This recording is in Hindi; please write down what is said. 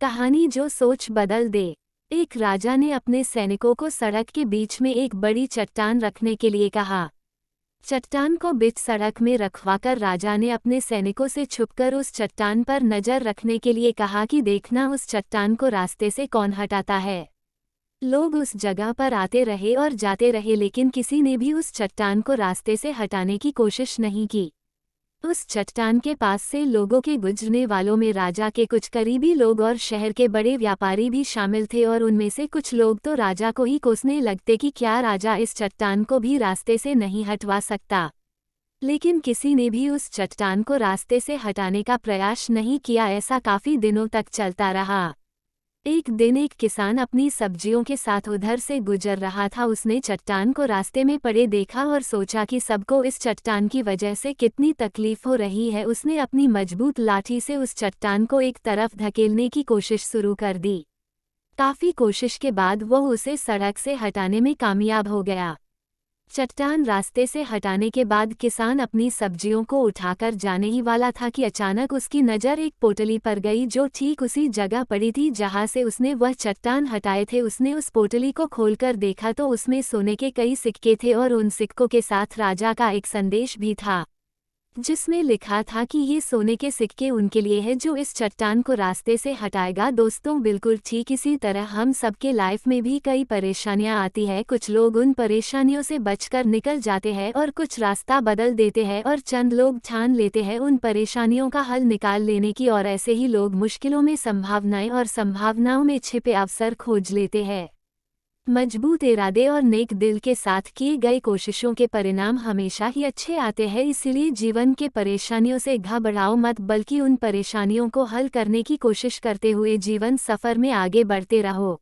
कहानी जो सोच बदल दे। एक राजा ने अपने सैनिकों को सड़क के बीच में एक बड़ी चट्टान रखने के लिए कहा। चट्टान को बीच सड़क में रखवाकर राजा ने अपने सैनिकों से छुपकर उस चट्टान पर नजर रखने के लिए कहा कि देखना उस चट्टान को रास्ते से कौन हटाता है। लोग उस जगह पर आते रहे और जाते रहे, लेकिन किसी ने भी उस चट्टान को रास्ते से हटाने की कोशिश नहीं की। उस चट्टान के पास से लोगों के गुजरने वालों में राजा के कुछ करीबी लोग और शहर के बड़े व्यापारी भी शामिल थे, और उनमें से कुछ लोग तो राजा को ही कोसने लगते कि क्या राजा इस चट्टान को भी रास्ते से नहीं हटवा सकता। लेकिन किसी ने भी उस चट्टान को रास्ते से हटाने का प्रयास नहीं किया। ऐसा काफी दिनों तक चलता रहा। एक दिन एक किसान अपनी सब्जियों के साथ उधर से गुजर रहा था। उसने चट्टान को रास्ते में पड़े देखा और सोचा कि सबको इस चट्टान की वजह से कितनी तकलीफ हो रही है। उसने अपनी मजबूत लाठी से उस चट्टान को एक तरफ धकेलने की कोशिश शुरू कर दी। काफी कोशिश के बाद वह उसे सड़क से हटाने में कामयाब हो गया। चट्टान रास्ते से हटाने के बाद किसान अपनी सब्जियों को उठाकर जाने ही वाला था कि अचानक उसकी नज़र एक पोटली पर गई जो ठीक उसी जगह पड़ी थी जहां से उसने वह चट्टान हटाए थे। उसने उस पोटली को खोलकर देखा तो उसमें सोने के कई सिक्के थे, और उन सिक्कों के साथ राजा का एक संदेश भी था जिसमें लिखा था कि ये सोने के सिक्के उनके लिए है जो इस चट्टान को रास्ते से हटाएगा। दोस्तों, बिल्कुल ठीक इसी तरह हम सबके लाइफ में भी कई परेशानियां आती है। कुछ लोग उन परेशानियों से बचकर निकल जाते हैं और कुछ रास्ता बदल देते हैं, और चंद लोग ठान लेते हैं उन परेशानियों का हल निकाल लेने की, और ऐसे ही लोग मुश्किलों में संभावनाएं और संभावनाओं में छिपे अवसर खोज लेते हैं। मजबूत इरादे और नेक दिल के साथ किए गए कोशिशों के परिणाम हमेशा ही अच्छे आते हैं। इसीलिए जीवन के परेशानियों से घबराओ मत, बल्कि उन परेशानियों को हल करने की कोशिश करते हुए जीवन सफर में आगे बढ़ते रहो।